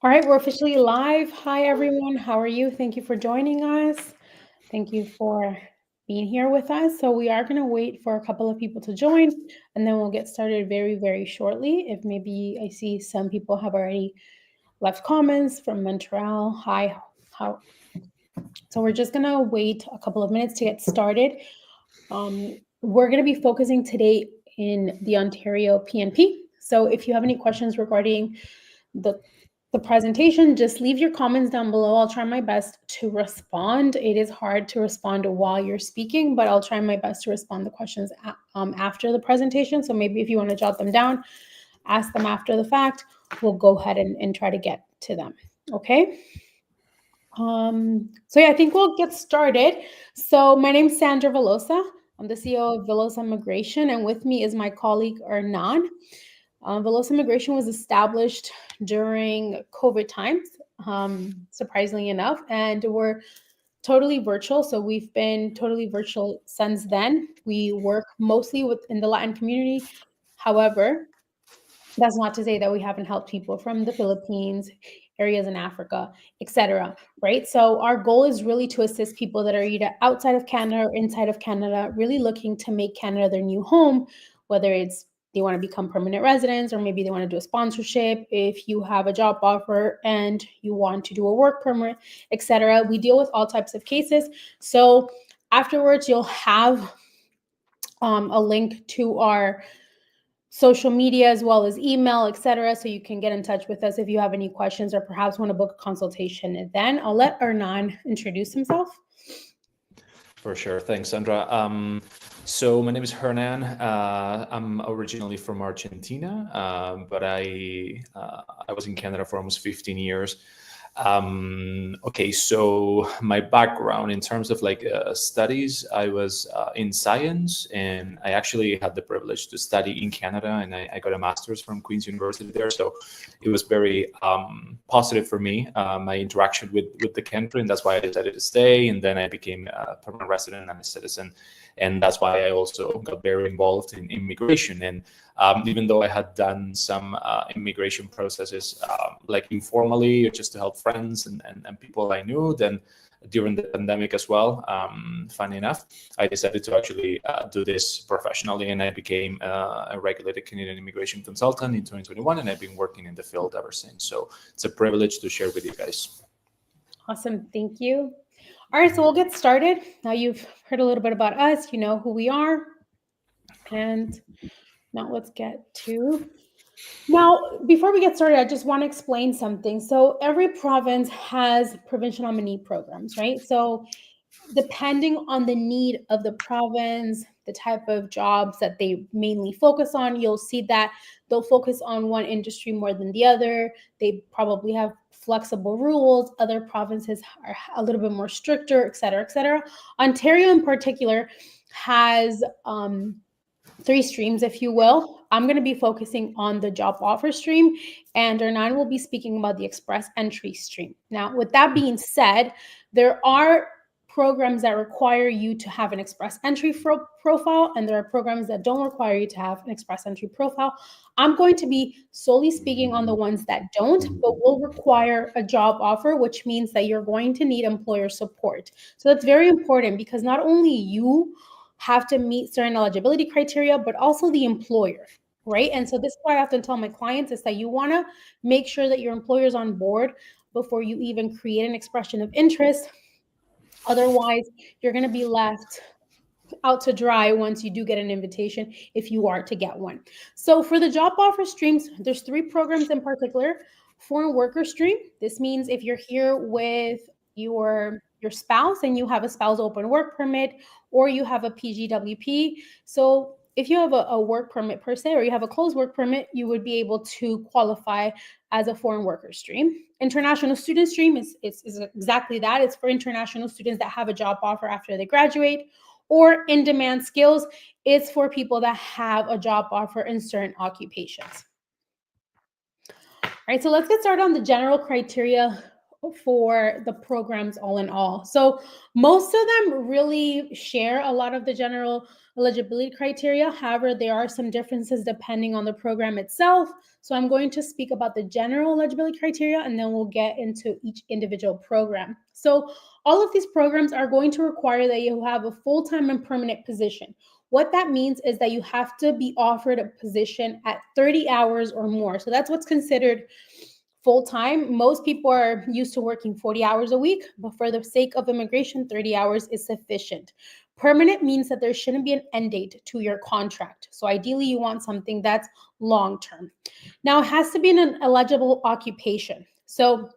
All right, we're officially live. Hi, everyone. How are you? Thank you for joining us. Thank you for being here with us. So we are going to wait for a couple of people to join, and then we'll get started very, very shortly. If maybe I see some people have already left comments from Montreal. Hi. How? So we're just going to wait a couple of minutes to get started. We're going to be focusing today in the Ontario PNP. So if you have any questions regarding the presentation, just leave your comments down below. I'll try my best to respond. It is hard to respond while you're speaking, but I'll try my best to respond to questions after the presentation. So maybe if you want to jot them down, ask them after the fact, we'll go ahead and try to get to them. Okay. So yeah, I think we'll get started. So my name is Sandra Velosa. I'm the CEO of Velosa Immigration, and with me is my colleague Hernan. Velosa Immigration was established during COVID times, surprisingly enough, and we're totally virtual. So we've been totally virtual since then. We work mostly within the Latin community. However, that's not to say that we haven't helped people from the Philippines, areas in Africa, etc. Right? So our goal is really to assist people that are either outside of Canada or inside of Canada, really looking to make Canada their new home, whether it's they want to become permanent residents or maybe they want to do a sponsorship. If you have a job offer and you want to do a work permit, etc. We deal with all types of cases. So afterwards, you'll have a link to our social media as well as email, etc. So you can get in touch with us if you have any questions or perhaps want to book a consultation. And then I'll let Hernan introduce himself. For sure. Thanks, Sandra. So my name is Hernan. I'm originally from Argentina, but I was in Canada for almost 15 years. Okay, so my background in terms of studies, I was in science, and I actually had the privilege to study in Canada, and I got a master's from Queen's University there. So it was very positive for me, my interaction with the country, and that's why I decided to stay. And then I became a permanent resident and a citizen. And that's why I also got very involved in immigration. And even though I had done some immigration processes like informally or just to help friends and people I knew, then during the pandemic as well, funny enough, I decided to actually do this professionally, and I became a regulated Canadian immigration consultant in 2021, and I've been working in the field ever since. So it's a privilege to share with you guys. Awesome. Thank you. All right, so we'll get started. Now you've heard a little bit about us, you know who we are. And now let's get to. Now, before we get started, I just want to explain something. So every province has provincial nominee programs, right? So depending on the need of the province, the type of jobs that they mainly focus on, you'll see that they'll focus on one industry more than the other. They probably have flexible rules. Other provinces are a little bit more stricter, et cetera, et cetera. Ontario in particular has three streams, if you will. I'm going to be focusing on the job offer stream, and Hernan will be speaking about the express entry stream. Now, with that being said, there are programs that require you to have an express entry profile, and there are programs that don't require you to have an express entry profile. I'm going to be solely speaking on the ones that don't, but will require a job offer, which means that you're going to need employer support. So that's very important, because not only you have to meet certain eligibility criteria, but also the employer, right? And so this is why I often tell my clients is that you want to make sure that your employer is on board before you even create an expression of interest. Otherwise, you're going to be left out to dry once you do get an invitation, if you are to get one. So for the job offer streams, there's three programs in particular. Foreign worker stream. This means if you're here with your spouse and you have a spouse open work permit, or you have a PGWP. So if you have a work permit per se, or you have a closed work permit, you would be able to qualify as a foreign worker stream. International student stream is exactly that. It's for international students that have a job offer after they graduate. Or in-demand skills is for people that have a job offer in certain occupations. All right, so let's get started on the general criteria for the programs all in all. So most of them really share a lot of the general eligibility criteria. However, there are some differences depending on the program itself. So I'm going to speak about the general eligibility criteria, and then we'll get into each individual program. So all of these programs are going to require that you have a full-time and permanent position. What that means is that you have to be offered a position at 30 hours or more. So that's what's considered full-time. Most people are used to working 40 hours a week, but for the sake of immigration, 30 hours is sufficient. Permanent means that there shouldn't be an end date to your contract. So ideally, you want something that's long-term. Now, it has to be an eligible occupation. So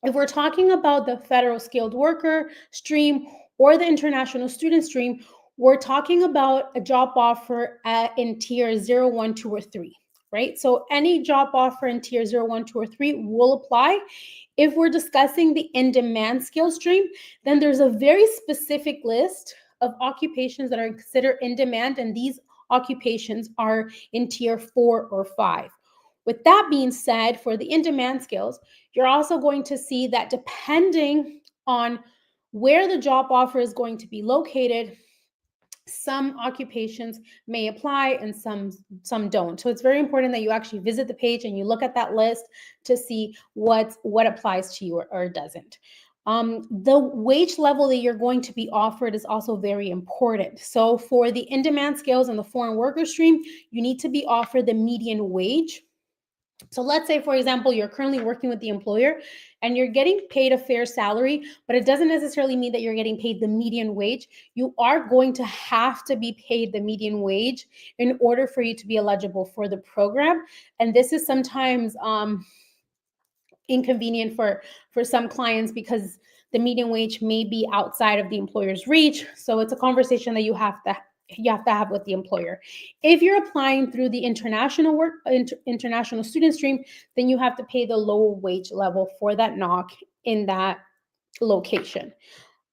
if we're talking about the federal skilled worker stream or the international student stream, we're talking about a job offer in tier 0, 1, 2, or 3. Right? So any job offer in tier 0, 1, 2, or 3 will apply. If we're discussing the in-demand skill stream, then there's a very specific list of occupations that are considered in demand, and these occupations are in tier 4 or 5. With that being said, for the in-demand skills, you're also going to see that depending on where the job offer is going to be located, some occupations may apply and some don't. So it's very important that you actually visit the page and you look at that list to see what applies to you or doesn't. The wage level that you're going to be offered is also very important. So for the in-demand skills and the foreign worker stream, you need to be offered the median wage. So let's say, for example, you're currently working with the employer and you're getting paid a fair salary, but it doesn't necessarily mean that you're getting paid the median wage. You are going to have to be paid the median wage in order for you to be eligible for the program. And this is sometimes inconvenient for some clients because the median wage may be outside of the employer's reach. So it's a conversation that you have to have with the employer. If you're applying through the international student stream, then you have to pay the lower wage level for that NOC in that location.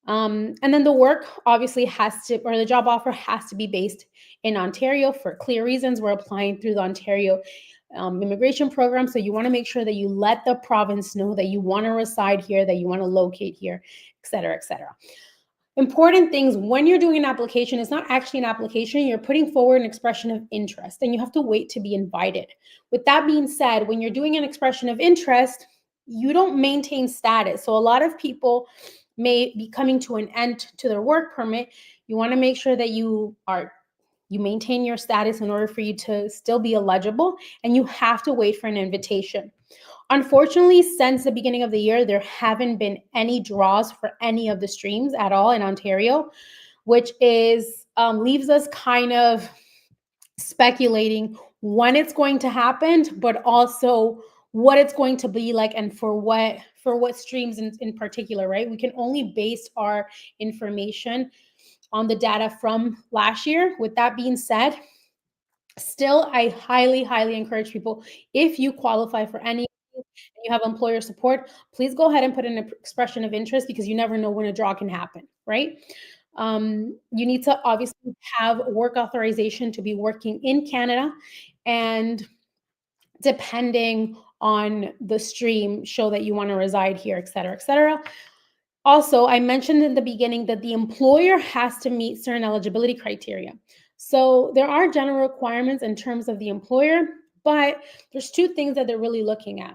And then the work obviously the job offer has to be based in Ontario for clear reasons. We're applying through the Ontario immigration program. So you want to make sure that you let the province know that you want to reside here, that you want to locate here, et cetera, et cetera. Important things when you're doing an application, it's not actually an application, you're putting forward an expression of interest and you have to wait to be invited. With that being said, when you're doing an expression of interest, you don't maintain status. So a lot of people may be coming to an end to their work permit. You want to make sure that you maintain your status in order for you to still be eligible, and you have to wait for an invitation. Unfortunately, since the beginning of the year, there haven't been any draws for any of the streams at all in Ontario, which is leaves us kind of speculating when it's going to happen, but also what it's going to be like and for what streams in particular, right? We can only base our information on the data from last year. With that being said, still, I highly, highly encourage people, if you qualify for any, you have employer support, please go ahead and put in an expression of interest because you never know when a draw can happen, right? You need to obviously have work authorization to be working in Canada, and depending on the stream, show that you want to reside here, et cetera, et cetera. Also, I mentioned in the beginning that the employer has to meet certain eligibility criteria. So there are general requirements in terms of the employer, but there's two things that they're really looking at.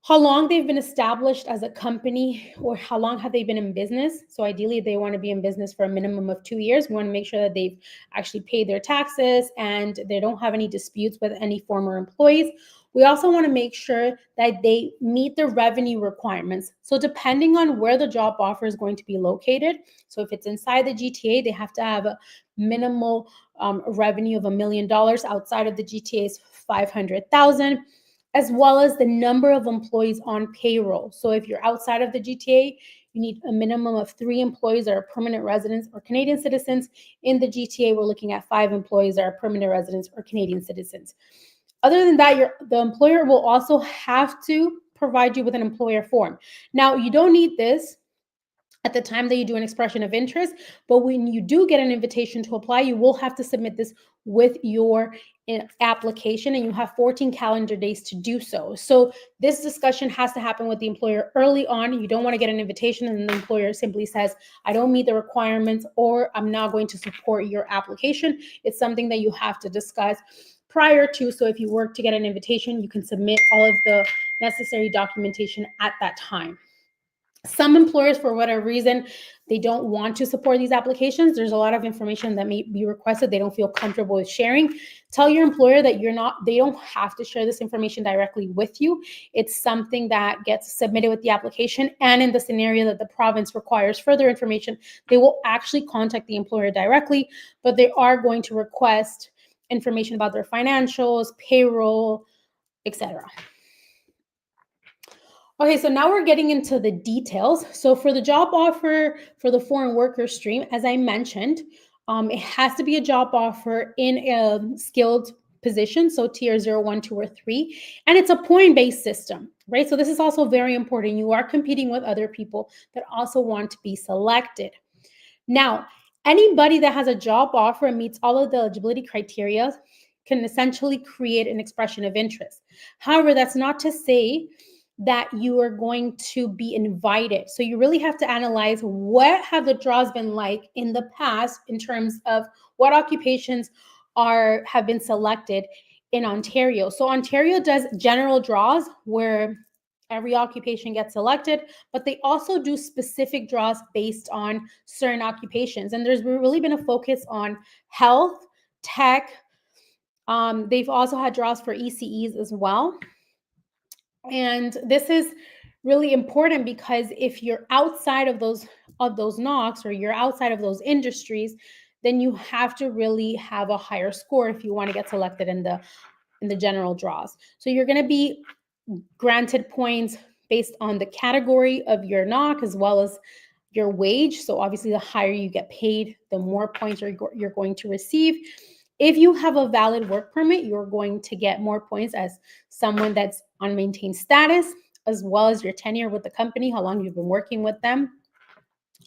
How long they've been established as a company, or how long have they been in business. So ideally, they want to be in business for a minimum of 2 years. We want to make sure that they've actually paid their taxes and they don't have any disputes with any former employees. We also want to make sure that they meet the revenue requirements. So depending on where the job offer is going to be located, so if it's inside the GTA, they have to have a minimal revenue of $1 million. Outside of the GTA is 500,000. As well as the number of employees on payroll. So if you're outside of the GTA, you need a minimum of 3 employees that are permanent residents or Canadian citizens. In the GTA, we're looking at 5 employees that are permanent residents or Canadian citizens. Other than that, the employer will also have to provide you with an employer form. Now, you don't need this at the time that you do an expression of interest, but when you do get an invitation to apply, you will have to submit this with your application, and you have 14 calendar days to do so. So this discussion has to happen with the employer early on. You don't want to get an invitation and the employer simply says, I don't meet the requirements, or I'm not going to support your application. It's something that you have to discuss prior to. So if you work to get an invitation, you can submit all of the necessary documentation at that time. Some employers, for whatever reason, they don't want to support these applications. There's a lot of information that may be requested they don't feel comfortable with sharing. Tell your employer that they don't have to share this information directly with you. It's something that gets submitted with the application, and in the scenario that the province requires further information, they will actually contact the employer directly, but they are going to request information about their financials, payroll, etc. Okay, so now we're getting into the details. So for the job offer for the foreign worker stream, as I mentioned, it has to be a job offer in a skilled position, so tier 0, 1, 2, or 3, and it's a point-based system, right? So this is also very important. You are competing with other people that also want to be selected. Now, anybody that has a job offer and meets all of the eligibility criteria can essentially create an expression of interest. However, that's not to say that you are going to be invited. So you really have to analyze what have the draws been like in the past in terms of what occupations have been selected in Ontario. So Ontario does general draws where every occupation gets selected, but they also do specific draws based on certain occupations. And there's really been a focus on health, tech. They've also had draws for ECEs as well. And this is really important because if you're outside of those knocks, or you're outside of those industries, then you have to really have a higher score if you want to get selected in the general draws. So you're going to be granted points based on the category of your knock as well as your wage. So obviously the higher you get paid, the more points you're going to receive. If you have a valid work permit, you're going to get more points as someone that's on maintained status, as well as your tenure with the company, how long you've been working with them.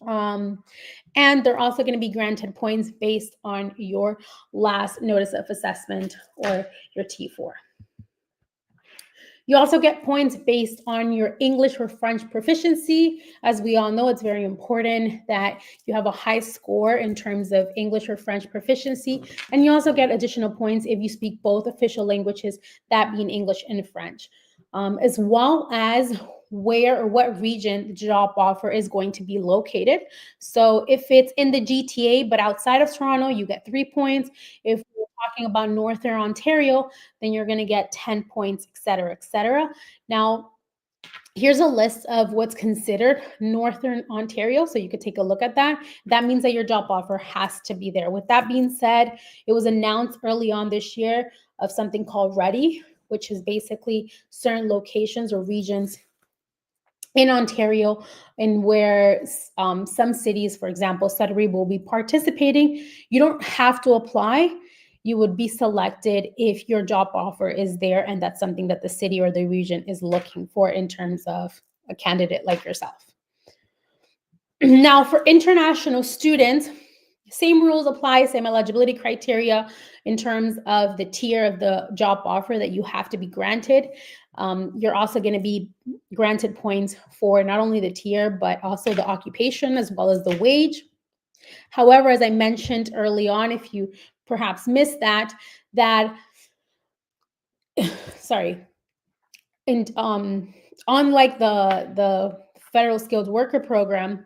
And they're also going to be granted points based on your last notice of assessment or your T4. You also get points based on your English or French proficiency. As we all know, it's very important that you have a high score in terms of English or French proficiency. And you also get additional points if you speak both official languages, that being English and French, as well as where or what region the job offer is going to be located. So if it's in the GTA but outside of Toronto, you get 3 points. If we're talking about Northern Ontario, then you're going to get 10 points, et cetera, et cetera. Now, here's a list of what's considered Northern Ontario, so you could take a look at that. That means that your job offer has to be there. With that being said, it was announced early on this year of something called Ready, which is basically certain locations or regions in Ontario, and where some cities, for example, Sudbury, will be participating. You don't have to apply. You would be selected if your job offer is there, and that's something that the city or the region is looking for in terms of a candidate like yourself. Now, for international students, same rules apply, same eligibility criteria in terms of the tier of the job offer that you have to be granted. You're also going to be granted points for not only the tier, but also the occupation as well as the wage. However, as I mentioned early on, if you perhaps missed that sorry, and unlike the federal skilled worker program,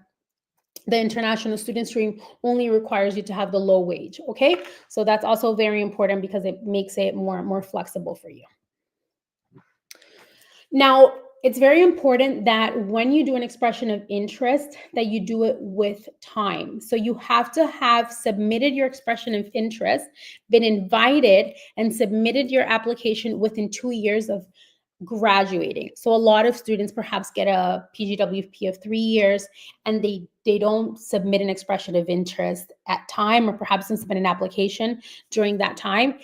the international student stream only requires you to have the low wage. Okay, so that's also very important because it makes it more flexible for you. Now, it's very important that when you do an expression of interest, that you do it with time. So you have to have submitted your expression of interest, been invited, and submitted your application within 2 years of graduating. So a lot of students perhaps get a PGWP of 3 years and they don't submit an expression of interest at time, or perhaps don't submit an application during that time.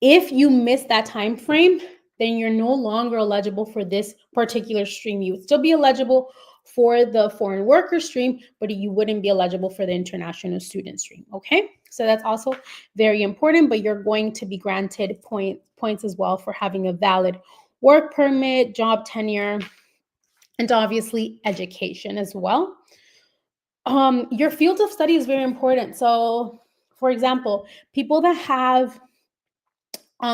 If you miss that time frame, then you're no longer eligible for this particular stream. You would still be eligible for the foreign worker stream, but you wouldn't be eligible for the international student stream, okay? So that's also very important, but you're going to be granted points as well for having a valid work permit, job tenure, and obviously education as well. Your field of study is very important. So, for example, people that have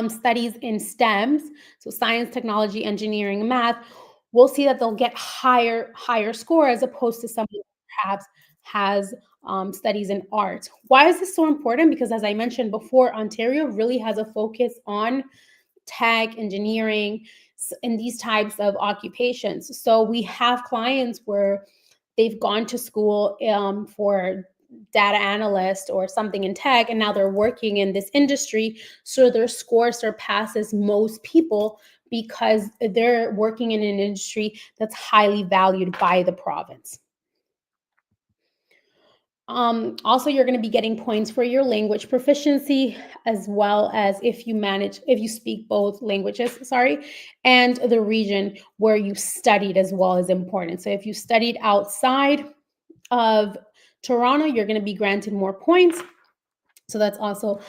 studies in STEMs, so science, technology, engineering, math, we'll see that they'll get higher score as opposed to somebody who perhaps has studies in art. Why is this so important? Because as I mentioned before, Ontario really has a focus on tech, engineering, and these types of occupations. So we have clients where they've gone to school for data analyst or something in tech, and now they're working in this industry. So their score surpasses most people because they're working in an industry that's highly valued by the province. Also, you're going to be getting points for your language proficiency, as well as if you speak both languages, and the region where you studied as well is important. So if you studied outside of Toronto, you're going to be granted more points. So that's also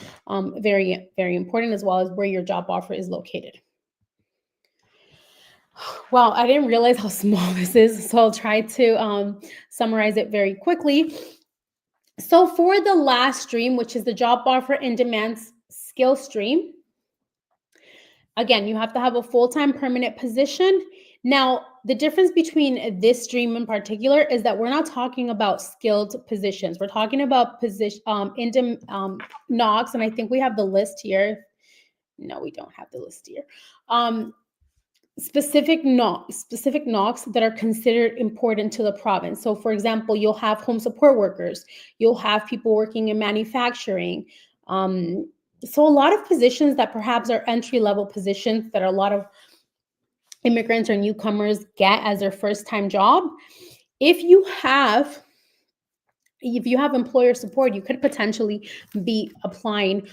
very, very important, as well as where your job offer is located. Well, I didn't realize how small this is, so I'll try to summarize it very quickly. So for the last stream, which is the job offer and demand skill stream, again, you have to have a full-time permanent position. Now, the difference between this stream in particular is that we're not talking about skilled positions. We're talking about NOCs, and I think we have the list here. No, we don't have the list here. Specific NOCs that are considered important to the province. So, for example, you'll have home support workers. You'll have people working in manufacturing. So a lot of positions that perhaps are entry-level positions that a lot of immigrants or newcomers get as their first-time job. If you have employer support, you could potentially be applying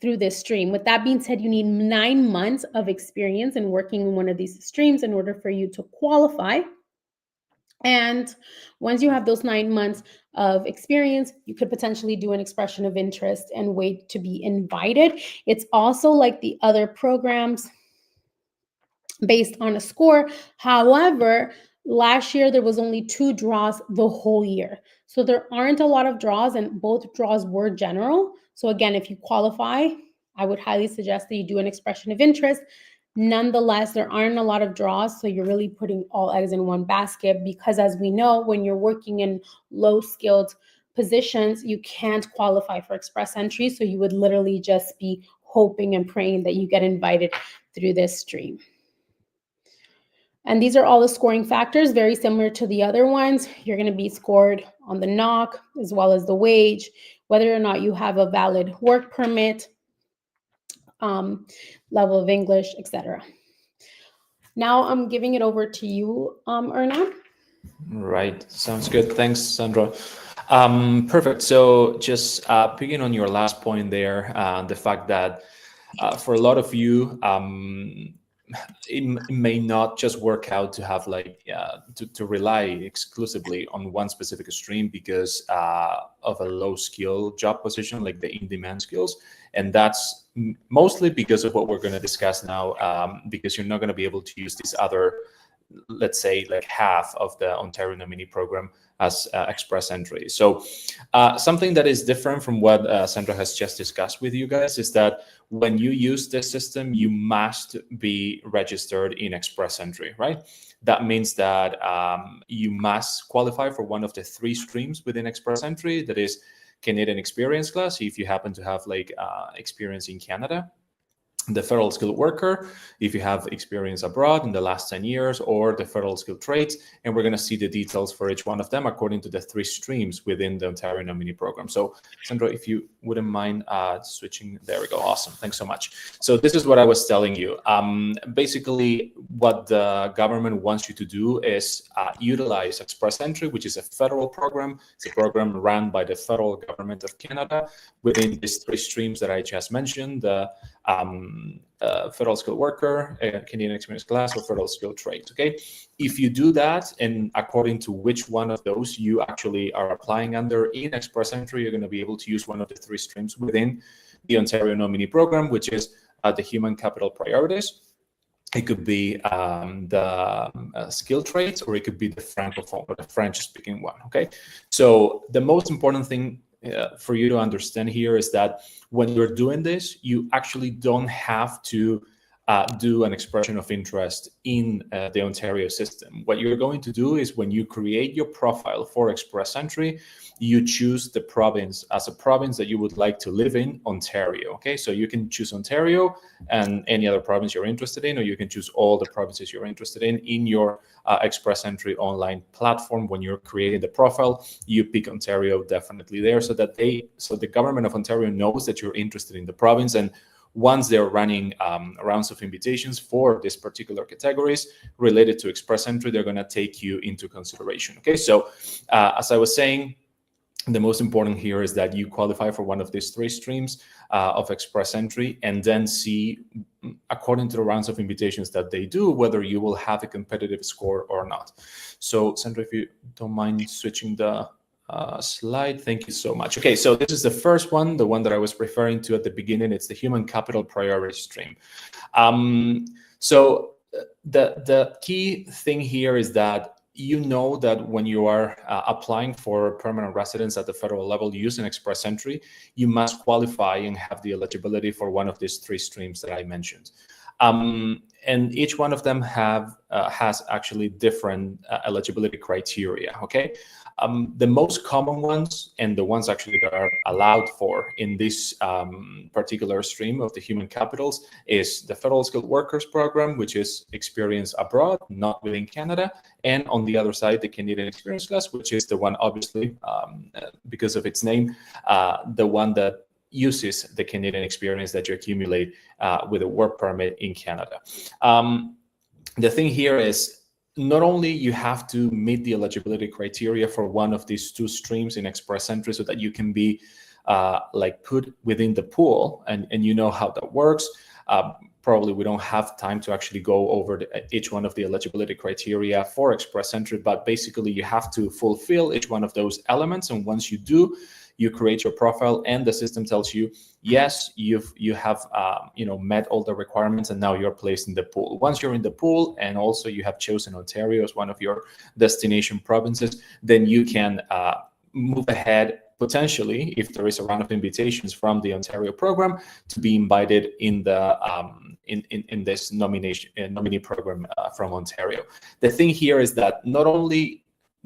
through this stream. With that being said, you need 9 months of experience in working in one of these streams in order for you to qualify. And once you have those 9 months of experience, you could potentially do an expression of interest and wait to be invited. It's also like the other programs based on a score. However, last year there was only 2 draws the whole year. So there aren't a lot of draws, and both draws were general. So again, if you qualify, I would highly suggest that you do an expression of interest. Nonetheless, there aren't a lot of draws, so you're really putting all eggs in one basket, because as we know, when you're working in low-skilled positions, you can't qualify for express entry, so you would literally just be hoping and praying that you get invited through this stream. And these are all the scoring factors, very similar to the other ones. You're going to be scored on the NOC, as well as the wage, whether or not you have a valid work permit, level of English, etc. Now I'm giving it over to you, Erna. Right, sounds good. Thanks, Sandra. Perfect. So just picking on your last point there, the fact that for a lot of you, it may not just work out to have to rely exclusively on one specific stream because of a low skill job position, like the in-demand skills. And that's mostly because of what we're going to discuss now, because you're not going to be able to use these other, let's say, like half of the Ontario Nominee Program as express entry. So something that is different from what Sandra has just discussed with you guys is that when you use this system, you must be registered in express entry, right? That means that you must qualify for one of the 3 streams within express entry, that is Canadian Experience Class, if you happen to have experience in Canada, the federal skilled worker, if you have experience abroad in the last 10 years, or the federal skilled trades. And we're going to see the details for each one of them according to the 3 streams within the Ontario Nominee Program. So Sandra, if you wouldn't mind switching, there we go. Awesome. Thanks so much. So this is what I was telling you. Basically, what the government wants you to do is utilize express entry, which is a federal program. It's a program run by the federal government of Canada within these 3 streams that I just mentioned, the federal skilled worker, Canadian experience class, or federal skilled trades. Okay, if you do that, and according to which one of those you actually are applying under in Express Entry, you're going to be able to use one of the 3 streams within the Ontario Nominee Program, which is the human capital priorities. It could be the skilled trades, or it could be the francophone, or the French-speaking one. Okay, so the most important thing for you to understand here is that when you're doing this, you actually don't have to do an expression of interest in the Ontario system. What you're going to do is when you create your profile for Express Entry, you choose the province as a province that you would like to live in, Ontario. Okay, so you can choose Ontario and any other province you're interested in, or you can choose all the provinces you're interested in your Express Entry online platform. When you're creating the profile, you pick Ontario definitely there, so that the government of Ontario knows that you're interested in the province. And once they're running rounds of invitations for these particular categories related to Express Entry, they're going to take you into consideration. Okay, so as I was saying, the most important here is that you qualify for one of these 3 streams of Express Entry, and then see, according to the rounds of invitations that they do, whether you will have a competitive score or not. So, Sandra, if you don't mind switching the slide. Thank you so much. Okay, so this is the first one, the one that I was referring to at the beginning. It's the human capital priority stream. So the key thing here is that you know that when you are applying for permanent residence at the federal level using Express Entry, you must qualify and have the eligibility for one of these 3 streams that I mentioned. And each one of them has actually different eligibility criteria. Okay, the most common ones, and the ones actually that are allowed for in this particular stream of the human capitals, is the Federal Skilled Workers Program, which is experience abroad, not within Canada, and on the other side, the Canadian Experience Class, which is the one, obviously, because of its name, the one that uses the Canadian experience that you accumulate with a work permit in Canada. The thing here is, not only you have to meet the eligibility criteria for one of these 2 streams in Express Entry so that you can be put within the pool, and you know how that works. Probably we don't have time to actually go over each one of the eligibility criteria for Express Entry, but basically you have to fulfill each one of those elements. And once you do, you create your profile, and the system tells you, yes, you have met all the requirements, and now you're placed in the pool. Once you're in the pool, and also you have chosen Ontario as one of your destination provinces, then you can move ahead, potentially, if there is a round of invitations from the Ontario program, to be invited in the in this nominee program from Ontario. The thing here is that not only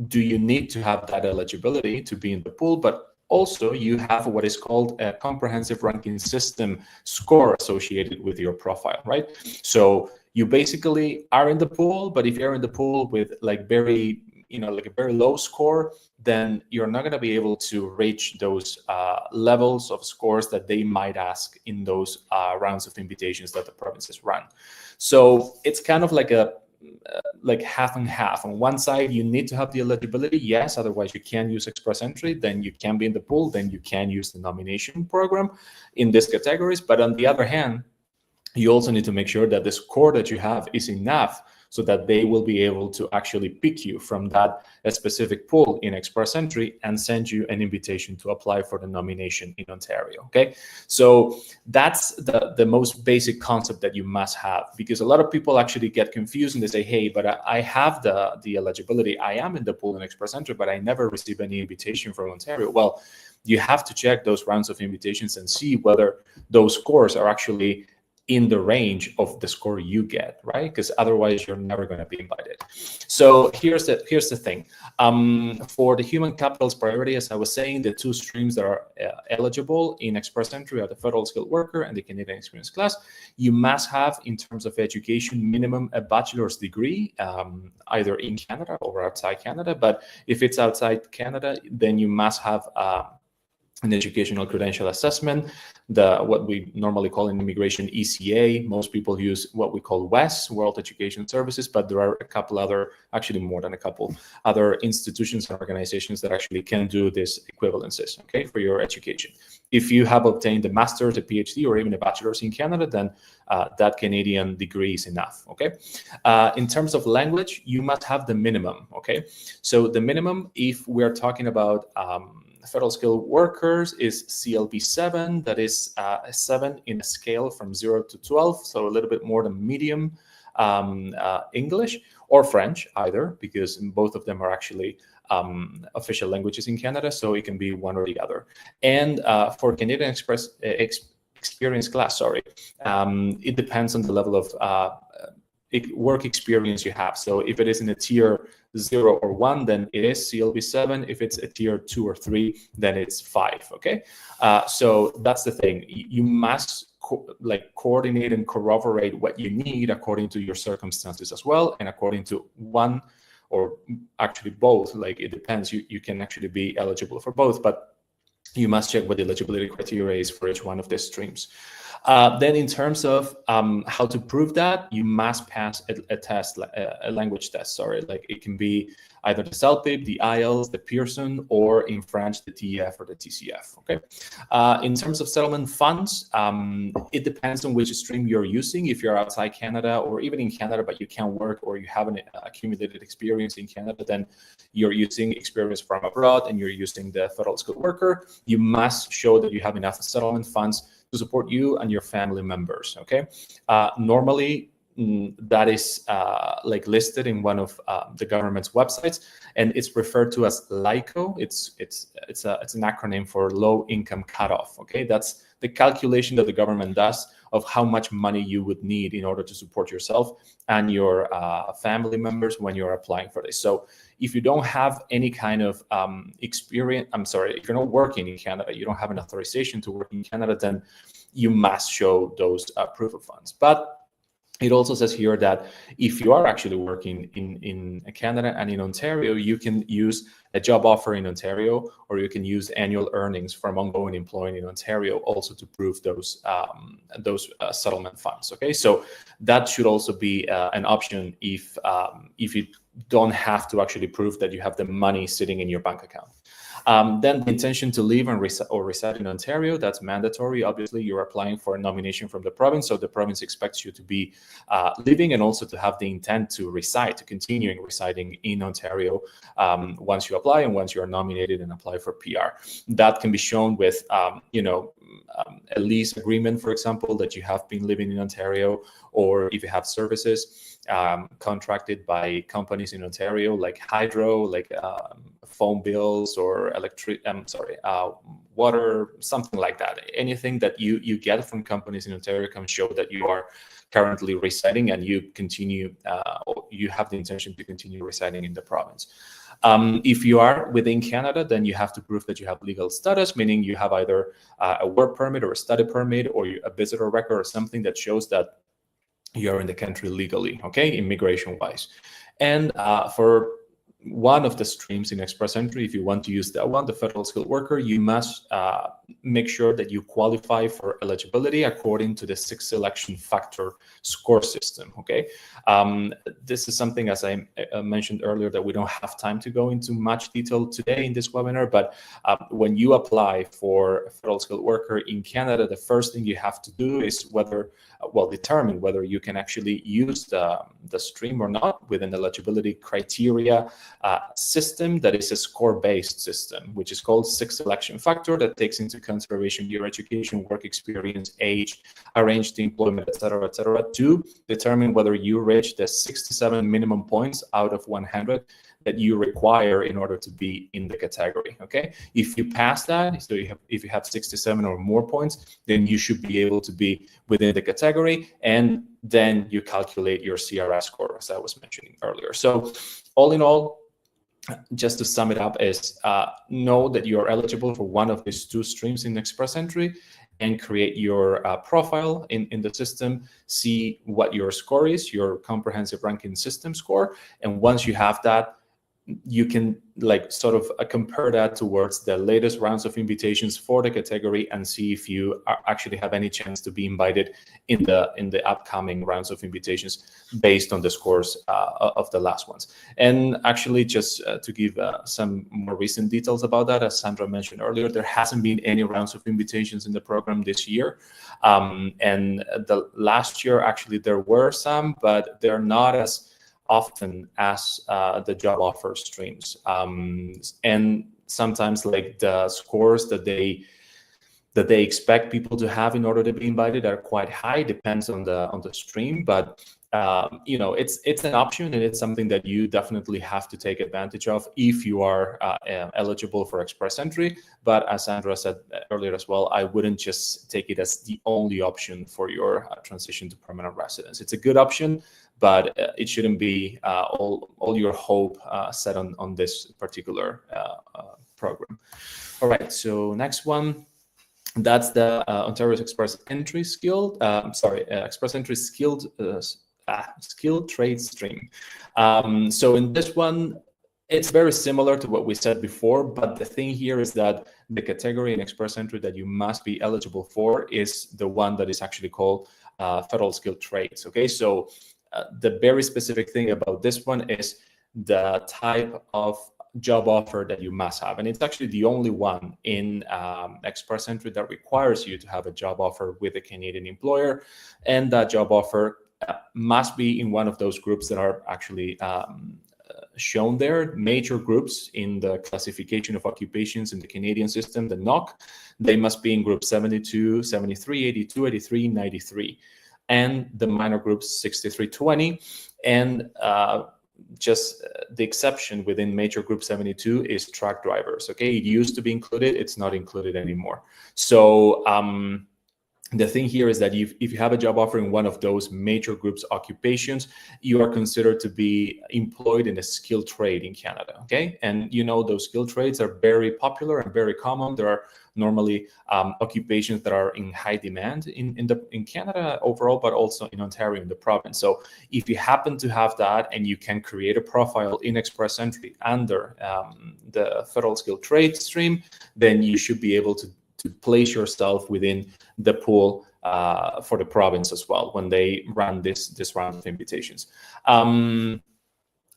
do you need to have that eligibility to be in the pool, but also you have what is called a comprehensive ranking system score associated with your profile, right? So you basically are in the pool, but if you're in the pool with a very low score, then you're not going to be able to reach those levels of scores that they might ask in those rounds of invitations that the provinces run. So it's kind of like a half and half. On one side, you need to have the eligibility, yes, otherwise you can't use Express Entry, then you can be in the pool, then you can use the nomination program in these categories. But on the other hand, you also need to make sure that the score that you have is enough so that they will be able to actually pick you from that specific pool in Express Entry and send you an invitation to apply for the nomination in Ontario. Okay, so that's the most basic concept that you must have, because a lot of people actually get confused and they say, hey, but I have the eligibility, I am in the pool in Express Entry, but I never receive any invitation from Ontario. Well, you have to check those rounds of invitations and see whether those scores are actually in the range of the score you get, right? Because otherwise you're never going to be invited. So here's the thing. For the human capitals priority, as I was saying, the 2 streams that are eligible in Express Entry are the Federal Skilled Worker and the Canadian Experience Class. You must have, in terms of education, minimum a bachelor's degree, either in Canada or outside Canada. But if it's outside Canada, then you must have an educational credential assessment what we normally call in immigration ECA. Most people use what we call WES, World Education Services, but there are a couple other, actually more than a couple other institutions and organizations that actually can do this equivalences, okay, for your education. If you have obtained a master's, a PhD, or even a bachelor's in Canada, then that Canadian degree is enough, okay? In terms of language, you must have the minimum, okay? So the minimum, if we're talking about federal skilled workers, is CLB 7, that is a 7 in a scale from 0 to 12, so a little bit more than medium English or French, either, because both of them are actually official languages in Canada, so it can be one or the other. And for Canadian experience class, sorry, it depends on the level of work experience you have. So if it is in a tier 0 or 1, then it is CLB 7. If it's a tier 2 or 3, then it's 5, okay? So that's the thing. You must coordinate and corroborate what you need according to your circumstances as well, and according to one or actually both, like it depends. You can actually be eligible for both, but you must check what the eligibility criteria is for each one of these streams. Then in terms of how to prove that, you must pass a test, a language test, sorry. Like it can be either the CELPIP, the IELTS, the Pearson, or in French, the TEF or the TCF, okay? In terms of settlement funds, it depends on which stream you're using. If you're outside Canada or even in Canada, but you can't work or you haven't accumulated experience in Canada, then you're using experience from abroad and you're using the federal skilled worker. You must show that you have enough settlement funds to support you and your family members, okay? Normally, that is like listed in one of the government's websites, and it's referred to as LICO. It's an acronym for low income cutoff, okay? That's the calculation that the government does of how much money you would need in order to support yourself and your family members when you're applying for this. So if you don't have any kind of experience, if you're not working in Canada, you don't have an authorization to work in Canada, then you must show those proof of funds. But it also says here that if you are actually working in Canada and in Ontario, you can use a job offer in Ontario, or you can use annual earnings from ongoing employment in Ontario also to prove those settlement funds. Okay, so that should also be an option if you don't have to actually prove that you have the money sitting in your bank account. Then the intention to live and reside in Ontario, that's mandatory. Obviously, you're applying for a nomination from the province, so the province expects you to be living and also to have the intent to reside, to continuing residing in Ontario once you apply and once you are nominated and apply for PR. That can be shown with, a lease agreement, for example, that you have been living in Ontario, or if you have services contracted by companies in Ontario, like hydro, like phone bills or water, something like that. Anything that you get from companies in Ontario can show that you are currently residing and you continue, or you have the intention to continue residing in the province. If you are within Canada, then you have to prove that you have legal status, meaning you have either a work permit or a study permit or a visitor record or something that shows that you're in the country legally, okay, immigration-wise. And for one of the streams in Express Entry, if you want to use that one, the federal skilled worker, you must make sure that you qualify for eligibility according to the 6 selection factor score system, okay? This is something, as I mentioned earlier, that we don't have time to go into much detail today in this webinar, but when you apply for a federal skilled worker in Canada, the first thing you have to do is determine whether you can actually use the stream or not within the eligibility criteria system that is a score-based system, which is called 6 selection factor, that takes into consideration your education, work experience, age, arranged employment, etc., to determine whether you reach the 67 minimum points out of 100 that you require in order to be in the category, okay? If you pass that, so if you have 67 or more points, then you should be able to be within the category, and then you calculate your CRS score, as I was mentioning earlier. So all in all, just to sum it up, is know that you're eligible for one of these 2 streams in Express Entry and create your profile in the system, see what your score is, your comprehensive ranking system score, and once you have that, you can like sort of compare that towards the latest rounds of invitations for the category and see if you actually have any chance to be invited in the upcoming rounds of invitations based on the scores of the last ones. And actually, just to give some more recent details about that, as Sandra mentioned earlier, there hasn't been any rounds of invitations in the program this year. And the last year, actually, there were some, but they're not as often as the job offer streams. And sometimes like the scores that they expect people to have in order to be invited are quite high, depends on the stream, but you know, it's an option, and it's something that you definitely have to take advantage of if you are eligible for express entry. But as Sandra said earlier as well, I wouldn't just take it as the only option for your transition to permanent residence. It's a good option, but it shouldn't be all your hope set on this particular program. All right, so next one. That's the Ontario's Express Entry Skilled, Express Entry Skilled Trade Stream. So in this one, it's very similar to what we said before, but the thing here is that the category in Express Entry that you must be eligible for is the one that is actually called Federal Skilled Trades. Okay, so the very specific thing about this one is the type of job offer that you must have, and it's actually the only one in Express Entry that requires you to have a job offer with a Canadian employer, and that job offer must be in one of those groups that are actually shown there, major groups in the classification of occupations in the Canadian system, the NOC. They must be in group 72, 73, 82, 83, 93, and the minor groups 63, 20, and just the exception within major group 72 is truck drivers. Okay, it used to be included, it's not included anymore. So the thing here is that if you have a job offer in one of those major groups occupations, you are considered to be employed in a skilled trade in Canada. Okay, and you know those skilled trades are very popular and very common. There are normally occupations that are in high demand in Canada overall, but also in Ontario in the province. So if you happen to have that and you can create a profile in Express Entry under the Federal Skilled Trade stream, then you should be able to place yourself within the pool for the province as well when they run this round of invitations.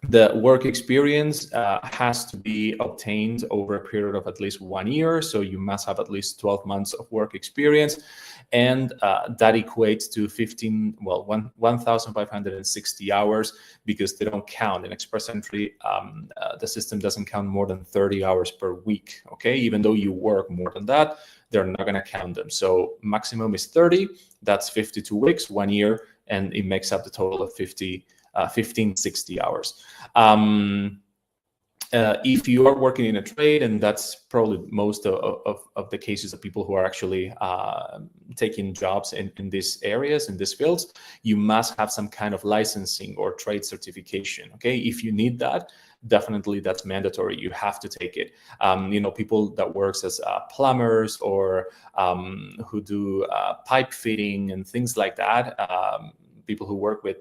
The work experience has to be obtained over a period of at least 1 year. So you must have at least 12 months of work experience. And that equates to 1,560 hours, because they don't count in Express Entry. The system doesn't count more than 30 hours per week. Okay, even though you work more than that, they're not going to count them. So maximum is 30. That's 52 weeks, 1 year, and it makes up the total of 1,560 hours. If you are working in a trade, and that's probably most of the cases of people who are actually taking jobs in these areas, in these fields, you must have some kind of licensing or trade certification. Okay, if you need that, definitely that's mandatory. You have to take it. You know, people that works as plumbers or who do pipe fitting and things like that, people who work with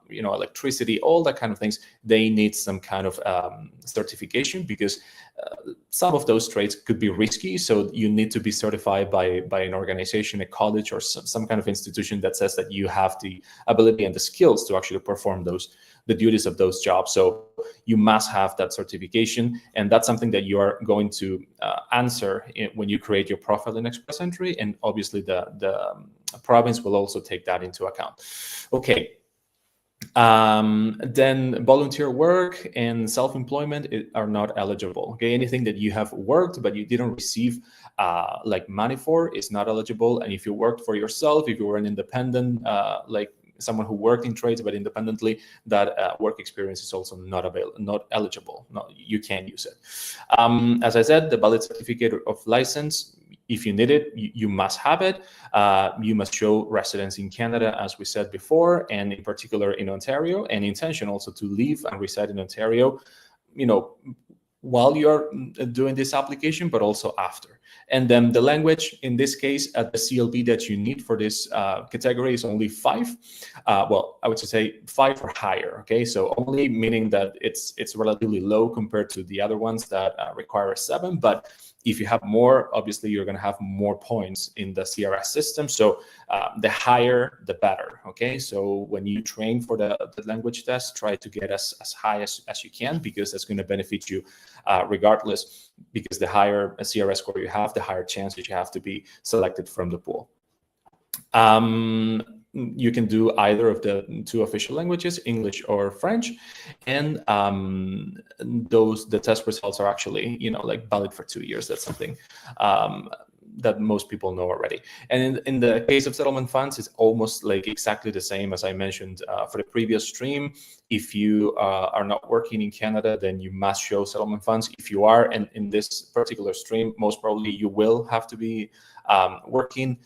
you know, electricity, all that kind of things, they need some kind of certification, because some of those trades could be risky. So you need to be certified by an organization, a college, or some kind of institution that says that you have the ability and the skills to actually perform the duties of those jobs. So you must have that certification, and that's something that you are going to answer when you create your profile in Express Entry, and obviously the province will also take that into account. Okay. Then volunteer work and self-employment are not eligible. Okay, anything that you have worked but you didn't receive like money for is not eligible. And if you worked for yourself, if you were an independent, like someone who worked in trades but independently, that work experience is also not eligible. No, you can't use it. As I said, the valid certificate of license, if you need it, you must have it. You must show residence in Canada, as we said before, and in particular in Ontario, and intention also to live and reside in Ontario, you know, while you're doing this application, but also after. And then the language, in this case, at the CLB that you need for this category is only 5. Well, I would say 5 or higher. Okay, so only meaning that it's relatively low compared to the other ones that require a 7. But if you have more, obviously you're going to have more points in the CRS system. So the higher, the better. Okay, so when you train for the language test, try to get as high as you can, because that's going to benefit you regardless, because the higher a CRS score you have, the higher chance that you have to be selected from the pool. You can do either of the 2 official languages, English or French, and the test results are actually, like valid for 2 years. That's something that most people know already. And in the case of settlement funds, it's almost like exactly the same as I mentioned for the previous stream. If you are not working in Canada, then you must show settlement funds. If you are, and in this particular stream, most probably you will have to be working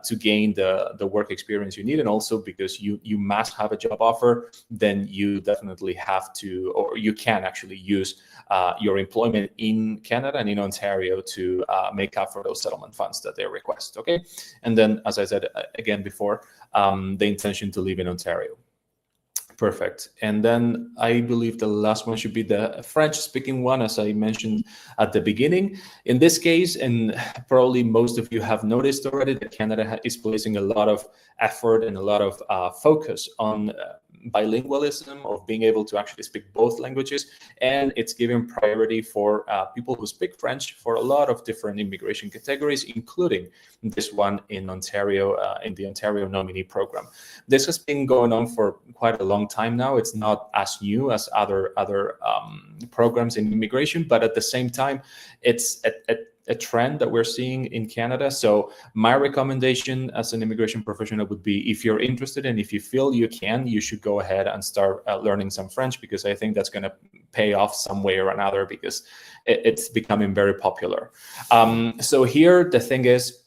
to gain the work experience you need, and also because you must have a job offer, then you definitely have to, or you can actually use your employment in Canada and in Ontario to make up for those settlement funds that they request. Okay, and then as I said again before, the intention to live in Ontario. Perfect. And then I believe the last one should be the French-speaking one, as I mentioned at the beginning. In this case, and probably most of you have noticed already, that Canada is placing a lot of effort and a lot of focus on bilingualism, of being able to actually speak both languages, and it's giving priority for people who speak French for a lot of different immigration categories, including this one in Ontario, in the Ontario Nominee Program. This has been going on for quite a long time now. It's not as new as other programs in immigration, but at the same time, it's a trend that we're seeing in Canada. So my recommendation as an immigration professional would be, if you're interested and if you feel you can, you should go ahead and start learning some French, because I think that's going to pay off some way or another, because it's becoming very popular. So here the thing is,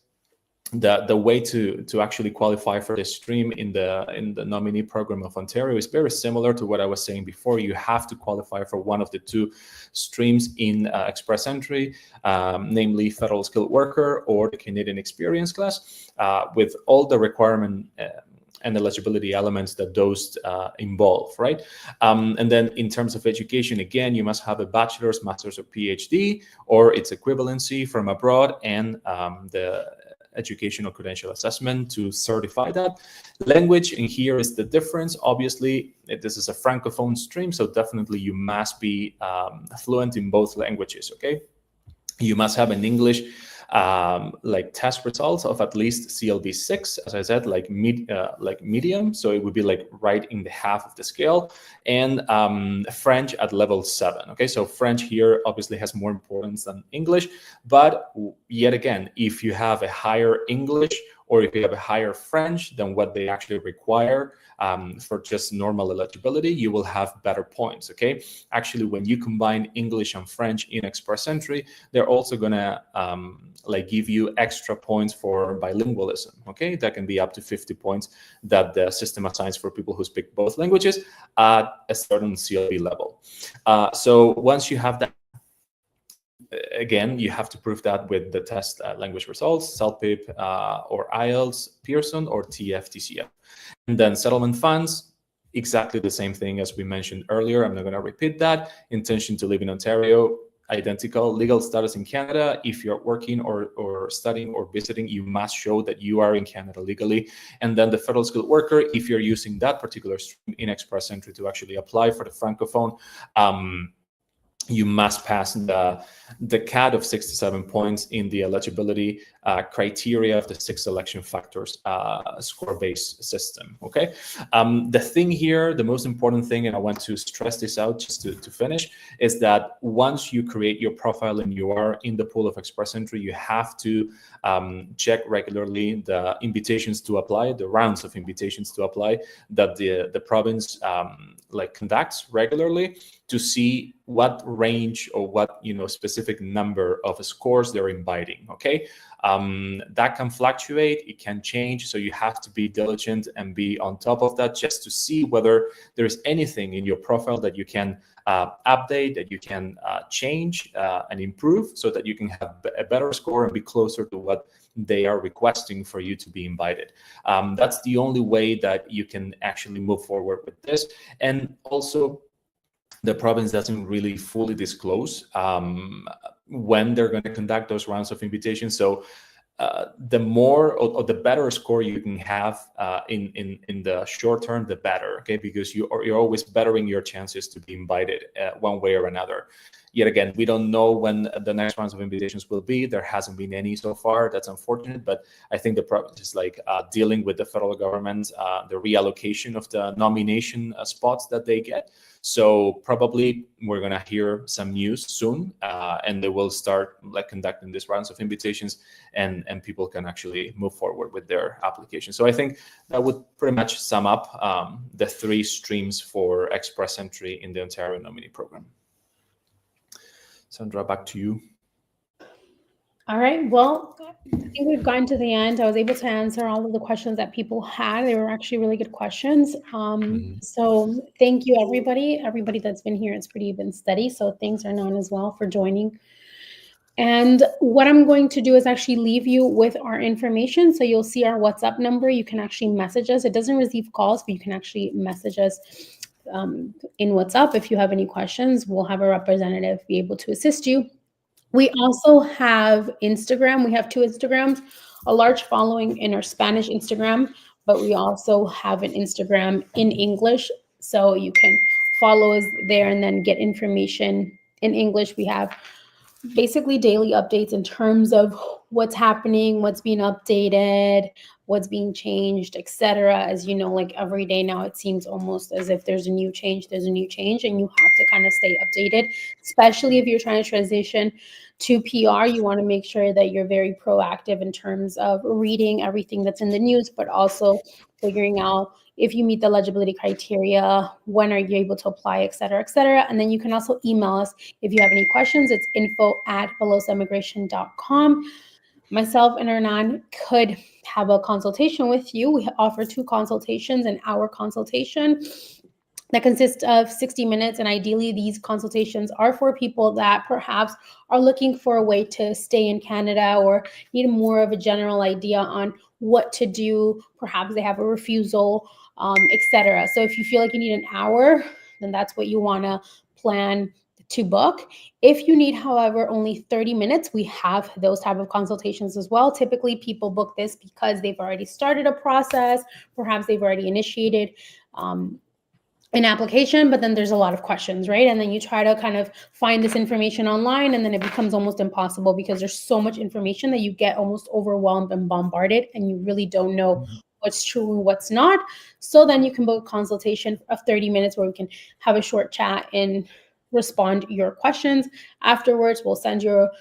the way to actually qualify for this stream in the nominee program of Ontario is very similar to what I was saying before. You have to qualify for one of the 2 streams in Express Entry, namely Federal Skilled Worker or the Canadian Experience class, with all the requirement and eligibility elements that those involve, right? And then in terms of education, again, you must have a bachelor's, master's, or PhD, or its equivalency from abroad, and the educational credential assessment to certify that. Language, and here is the difference. Obviously, this is a Francophone stream, so definitely you must be fluent in both languages, okay? You must have an English like test results of at least CLB 6, as I said, like medium, so it would be like right in the half of the scale, and French at level 7. Okay, so French here obviously has more importance than English, but yet again, if you have a higher English or if you have a higher French than what they actually require for just normal eligibility, you will have better points, okay? Actually, when you combine English and French in Express Entry, they're also gonna like give you extra points for bilingualism, okay? That can be up to 50 points that the system assigns for people who speak both languages at a certain CLB level. So once you have that, again, you have to prove that with the test language results, CELPIP or IELTS, Pearson, or TF-TCF. And then settlement funds, exactly the same thing as we mentioned earlier. I'm not going to repeat that. Intention to live in Ontario, identical. Legal status in Canada. If you're working or studying or visiting, you must show that you are in Canada legally. And then the federal skilled worker, if you're using that particular stream in Express Entry to actually apply for the Francophone, you must pass the CAD of 67 points in the eligibility criteria of the 6 selection factors score-based system, okay? The thing here, the most important thing, and I want to stress this out just to finish, is that once you create your profile and you are in the pool of Express Entry, you have to check regularly the invitations to apply, the rounds of invitations to apply that the province like conducts regularly, to see what range or what specific number of scores they're inviting, okay? That can fluctuate, it can change, so you have to be diligent and be on top of that just to see whether there's anything in your profile that you can update, that you can change and improve, so that you can have a better score and be closer to what they are requesting for you to be invited. That's the only way that you can actually move forward with this. And also, the province doesn't really fully disclose when they're going to conduct those rounds of invitations. So the more or the better score you can have in the short term, the better, okay? Because you're always bettering your chances to be invited one way or another. Yet again, we don't know when the next rounds of invitations will be. There hasn't been any so far. That's unfortunate, but I think the province is dealing with the federal government, the reallocation of the nomination spots that they get. So probably we're gonna hear some news soon, and they will start conducting these rounds of invitations, and people can actually move forward with their application. So I think that would pretty much sum up the 3 streams for express entry in the Ontario Nominee Program. Sandra, back to you. All right. Well, I think we've gotten to the end. I was able to answer all of the questions that people had. They were actually really good questions. So thank you, everybody that's been here. It's pretty been steady. So thanks, Hernan, as well, for joining. And what I'm going to do is actually leave you with our information. So you'll see our WhatsApp number. You can actually message us. It doesn't receive calls, but you can actually message us in WhatsApp. If you have any questions, we'll have a representative be able to assist you. We also have Instagram. We have 2 Instagrams, a large following in our Spanish Instagram, but we also have an Instagram in English. So you can follow us there and then get information in English. We have basically daily updates in terms of what's happening, what's being updated, what's being changed, etc. As you know, every day now, it seems almost as if there's a new change, and you have to kind of stay updated, especially if you're trying to transition to PR. You want to make sure that you're very proactive in terms of reading everything that's in the news, but also figuring out if you meet the eligibility criteria, when are you able to apply, et cetera, et cetera. And then you can also email us if you have any questions. It's info@velosaimmigration.com. Myself and Hernan could have a consultation with you. We offer 2 consultations, an hour consultation that consists of 60 minutes. And ideally, these consultations are for people that perhaps are looking for a way to stay in Canada or need more of a general idea on what to do. Perhaps they have a refusal, etc. So if you feel like you need an hour, then that's what you want to plan to book. If you need, however, only 30 minutes, we have those type of consultations as well. Typically, people book this because they've already started a process. Perhaps they've already initiated an application, but then there's a lot of questions, right? And then you try to kind of find this information online, and then it becomes almost impossible because there's so much information that you get almost overwhelmed and bombarded, and you really don't know what's true and what's not. So then you can book a consultation of 30 minutes where we can have a short chat and respond to your questions. Afterwards, we'll send you a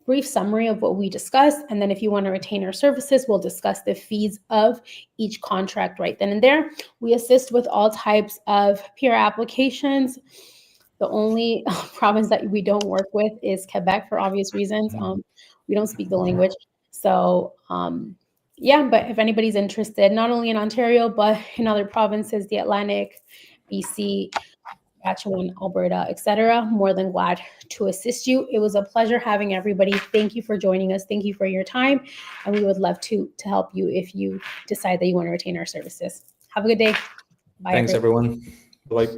brief summary of what we discussed. And then if you want to retain our services, we'll discuss the fees of each contract right then and there. We assist with all types of PR applications. The only province that we don't work with is Quebec for obvious reasons. We don't speak the language. So yeah, but if anybody's interested, not only in Ontario, but in other provinces, the Atlantic, BC, Saskatchewan, Alberta, etc., more than glad to assist you. It was a pleasure having everybody. Thank you for joining us. Thank you for your time. And we would love to help you if you decide that you want to retain our services. Have a good day. Bye. Thanks, everyone. Bye.